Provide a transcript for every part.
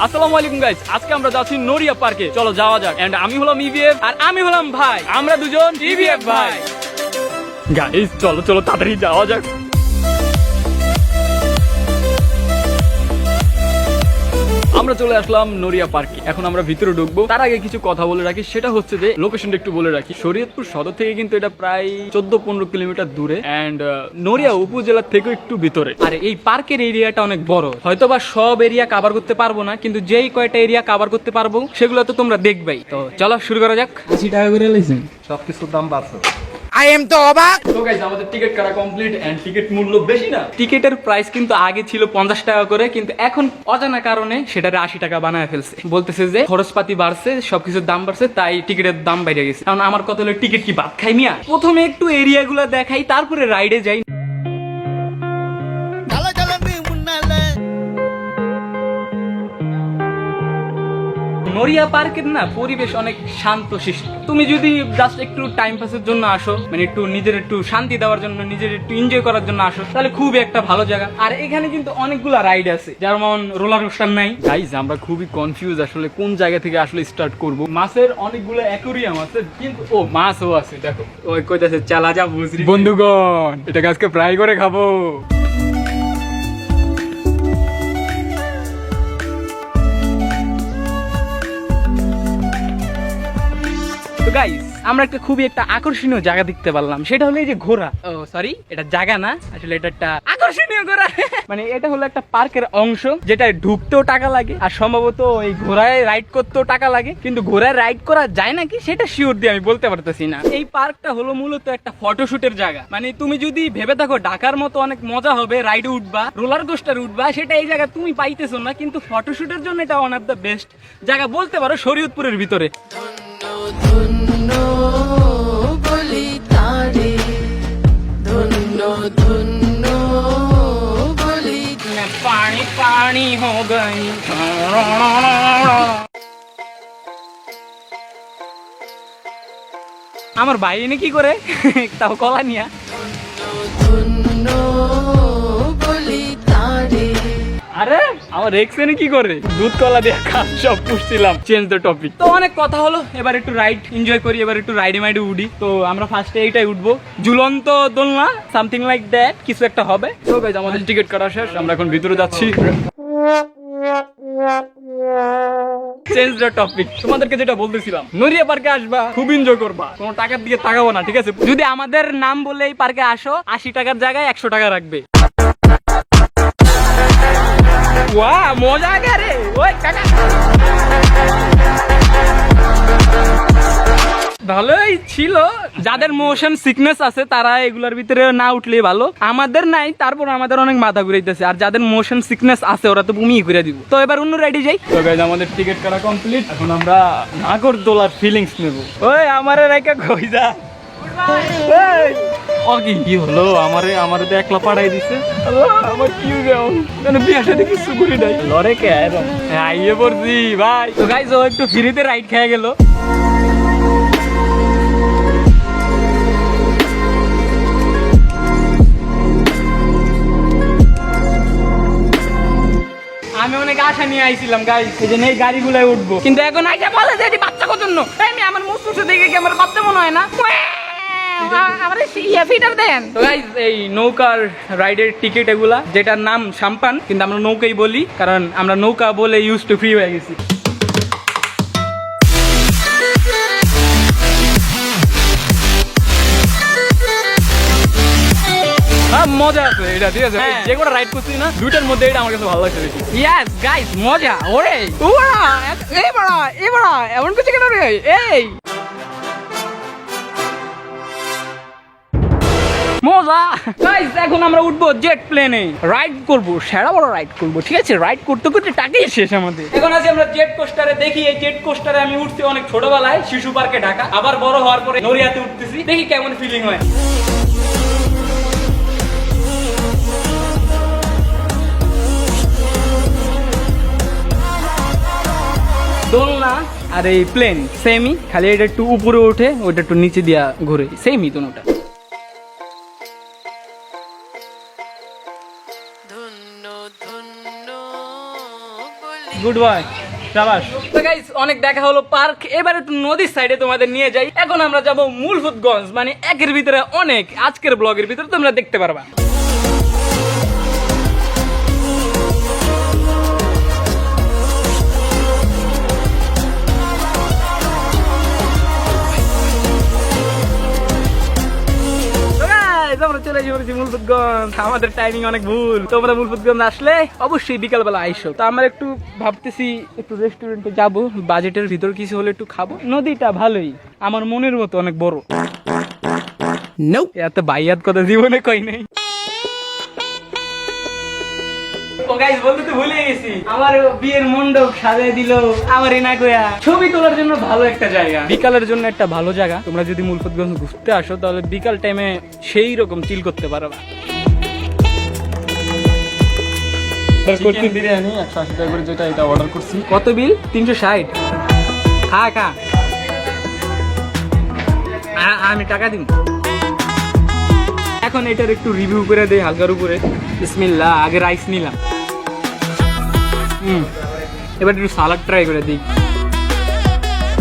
আসসালামু আলাইকুম গাইস, আজকে আমরা যাচ্ছি নড়িয়া পার্কে। চলো যাওয়া যাক। এন্ড আমি হলাম ইভিএফ আর আমি হলাম ভাই, আমরা দুজন ইভিএফ ভাই। গাইস চলো চলো তাড়াতাড়ি যাওয়া যাক। আমরা চলে আসলাম নড়িয়া পার্কে। এখন আমরা ভিতরে ঢুকবো। তার আগে কিছু কথা বলে রাখি, সেটা হচ্ছে যে লোকেশনটা একটু বলে রাখি। শরীয়তপুর সদর থেকে কিন্তু এটা প্রায় 14-15 কিলোমিটার দূরে, এন্ড নড়িয়া উপজেলা থেকে একটু ভিতরে। আর এই পার্কের এরিয়াটা অনেক বড়, হয়তোবা সব এরিয়া কভার করতে পারবো না, কিন্তু যেই কয়টা এরিয়া কভার করতে পারবো সেগুলো তো তোমরা দেখবেই। তো চলো শুরু করা যাক। 80 টাকা করে লাইছেন, সবকিছুর দাম বাড়ছে। আই এম তো অবাক। তো গাইস আমাদের টিকিট কাটা কমপ্লিট এন্ড টিকিট মূল্য বেশি না। টিকিটের প্রাইস কিন্তু আগে ছিল 50 টাকা করে, কিন্তু এখন অজানা কারণে সেটারে 80 টাকা বানায় ফেলছে। বলতেছে যে খরচপাতি বাড়ছে, সবকিছুর দাম বাড়ছে, তাই টিকিটের দাম বেড়ে গেছে। কারণ আমার কথা হলো টিকিট কি ভাত খাই মিয়া? প্রথমে একটু এরিয়াগুলো দেখাই, তারপরে রাইডে যাই। নড়িয়া পার্কের না পরিবেশ অনেক শান্ত শিষ্ট। তুমি যদি জাস্ট একটু টাইম পাসের জন্য আসো, মানে একটু নিজের একটু শান্তি দেওয়ার জন্য, নিজের একটু এনজয় করার জন্য আসো, তাহলে খুবই একটা ভালো জায়গা। আর এখানে কিন্তু অনেকগুলো রাইড আছে, যেমন রোলার কোস্টার নাই। গাইজ আমরা খুবই কনফিউজ আসলে কোন জায়গা থেকে আসলে স্টার্ট করব। মাছের অনেকগুলো অ্যাকোরিয়াম আছে, কিন্তু ও মাছও আছে, দেখো ওই কইতাছে চালা যা বুঝরি। বন্ধুগণ এটাকে আজকে ফ্রাই করে খাবো। গাইস আমরা একটা খুবই একটা আকর্ষণীয় জায়গা দেখতে পারলাম, সেটা হলো এই যে ঘোড়া। ও সরি, এটা জায়গা না, আসলে এটা একটা আকর্ষণীয় ঘোড়া। মানে এটা হলো একটা পার্কের অংশ, যেটা ঢুকতেও টাকা লাগে, আর সম্ভবত এই ঘোড়ায় রাইড করতেও টাকা লাগে, কিন্তু ঘোড়ায় রাইড করা যায় নাকি সেটা শিওর দিয়ে আমি বলতে পারতেছি না। এই পার্কটা হলো মূলত একটা ফটোশুটের জায়গা। মানে তুমি যদি ভেবে থাকো ঢাকার মতো অনেক মজা হবে, রাইডে উঠবা, রোলার কোস্টার উঠবা, সেটা এই জায়গা তুমি পাইতেছো না, কিন্তু ফটোশুটের জন্য এটা ওয়ান অফ দ্য বেস্ট জায়গা বলতে পারো শরীয়তপুরের ভিতরে। ধন্য বলি তারে, ধন্য ধন্য বলি। পানি পানি হো গই। আমার ভাই এনে কি করে তাও কলা নিয়া। ধন্য বলি তারে। আরে আমার এক্স এনে কি করে দুধ কলা দিয়ে কাজ সব পুষছিলাম। Change the topic. তো অনেক কথা হলো, এবার একটু রাইড এনজয় করি, এবার একটু রাইডে মাইডে উঠি। তো আমরা ফার্স্টে এইটাই উঠবো, ঝুলন্ত দোলনা, সামথিং লাইক দ্যাট, কিছু একটা হবে। তো গাইস আমাদের টিকিট কাটা শেষ, আমরা এখন ভিতরে যাচ্ছি। Change the topic. তোমাদেরকে যেটা বলতেছিলাম, নড়িয়া পার্কে আসবা, খুব এনজয় করবা, কোনো টাকার দিকে তাকাবো না, ঠিক আছে? যদি আমাদের নাম বলে এই পার্কে আসো, 80 টাকার জায়গায় 100 টাকা রাখবে। ওয়া মজা রে ওই কাকা। ভালোই ছিল। যাদের মোশন সিকনেস আছে তারা এগুলোর ভিতরে না উঠলে ভালো, আমাদের নাই, তারপর আমাদের অনেক মাথা ঘুরাইতেছে। আর যাদের মোশন সিকনেস আছে ওরা তো বমি করে দিব। তো এবার অন্য রাইডে যাই। তো গাইস আমাদের টিকিট কাটা কমপ্লিট, এখন আমরা নাগরদোলার ফিলিংস নেব। ওই আমারে রাইকা কই যা। কি হলো? আমারে তো একলা পাঠাই দিছে। আমার কি যাও মানে বিয়ার সাথে কিছু করি নাই, লরে কে আইয়ে পড়ছি ভাই। তো গাইস ও একটু ফ্রিতে রাইড খেয়ে গেল। আমি অনেক আশা নিয়ে আইছিলাম গাইস, এই যে এই গাড়িগুলোয় উঠবো, কিন্তু এখন আইসা বলে যে এটি বাচ্চা কত জন্য। আমি আমার মুসুসে দেখে কি আমার বাচ্চা মনে হয় না? এই নৌকার রাইডের টিকিট এগুলা, যেটার নাম সাম্পান, কিন্তু আমরা নৌকাই বলি, কারণ আমরা নৌকা বলে ইউজ টু ফ্রি হয়ে গেছি। মজা আছে এটা, ঠিক আছে? যে কোনো রাইড করছি না, দুইটার মধ্যে এটা আমার কাছে ভালো লাগছে বেশি। ইয়েস গাইস মজা। ওরে এই বড়া এমন কিছু কেন রে? এই মজা গাইস। এখন আমরা উঠবো জেট প্লেনে, রাইড করবো, সেরা বড় রাইড করবো, ঠিক আছে? রাইড করতে করতে টাকাই শেষ আমাদের। এখন আছি আমরা জেট কোস্টারে। দেখি এই জেট কোস্টারে আমি উঠছি অনেক ছোটবেলায় শিশু পার্কে ঢাকা, আবার বড় হওয়ার পরে নড়িয়াতে উঠতেছি, দেখি কেমন ফিলিং হয়। দোলনা আর এই প্লেন সেমই, খালি এটা একটু উপরে ওঠে, ওইটা একটু নিচে দিয়া ঘুরে, সেমই দুটোটা। Good boy, শাবাশ। তো গাইস অনেক দেখা হলো পার্ক, এবার একটু নদীর সাইডে তোমাদের নিয়ে যাই। এখন আমরা যাব মূলফুতগঞ্জ, মানে একের ভিতরে অনেক। আজকের ব্লগের ভিতরে তোমরা দেখতে পারবা। আমরা চলে যাচ্ছি মূলফুতগঞ্জ। আমাদের টাইমিং অনেক ভুল। তোমরা মূলফুতগঞ্জ আসলে অবশ্যই বিকালবেলা আইসো। তো আমরা একটু ভাবতেছি একটু রেস্টুরেন্টে যাব, বাজেটের ভিতর কিছু হলে একটু খাবো। নদীটা ভালোই, আমার মনের মতো অনেক বড়। এত বাইয়াত কথা জীবনে কই নাই। ও গাইস, বলতে তো ভুলে গেছি, আমার বিয়ের মণ্ডপ সাজিয়ে দিল আমার না কইয়া। ছবি তোলার জন্য ভালো একটা জায়গা, বিকালের জন্য একটা ভালো জায়গা। তোমরা যদি মূলফুতগঞ্জ ঘুরতে আসো তাহলে বিকাল টাইমে সেই রকম চিল করতে পারবা। চিকেন বিরিয়ানি 180 টাকা করে, যেটা এটা অর্ডার করছি। কত বিল? 360। খা খা, আমি টাকা দিব। এখন এটার একটু রিভিউ করে দেই হালকার উপরে। বিসমিল্লাহ। আগে রাইস নিলাম, এবার একটু সালাড ট্রাই করে দিই।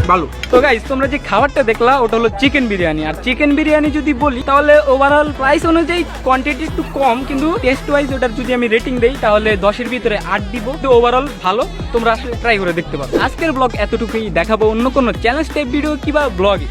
ভালো। তো গাইস, তোমরা যে খাবারটা দেখলা ওটা হলো চিকেন বিরিয়ানি। আর চিকেন বিরিয়ানি যদি বলি তাহলে ওভারঅল প্রাইস অনুযায়ী কোয়ান্টিটি একটু কম, কিন্তু টেস্ট ওয়াইজ ওটার যদি আমি রেটিং দেই তাহলে 10-এর ভিতরে 8 দিব। তো ওভারঅল ভালো, তোমরা আসলে ট্রাই করে দেখতে পারো। আজকের ব্লগ এতটুকুই, দেখাবো অন্য কোনো চ্যালেঞ্জ টাইপ ভিডিও কিংবা ব্লগে।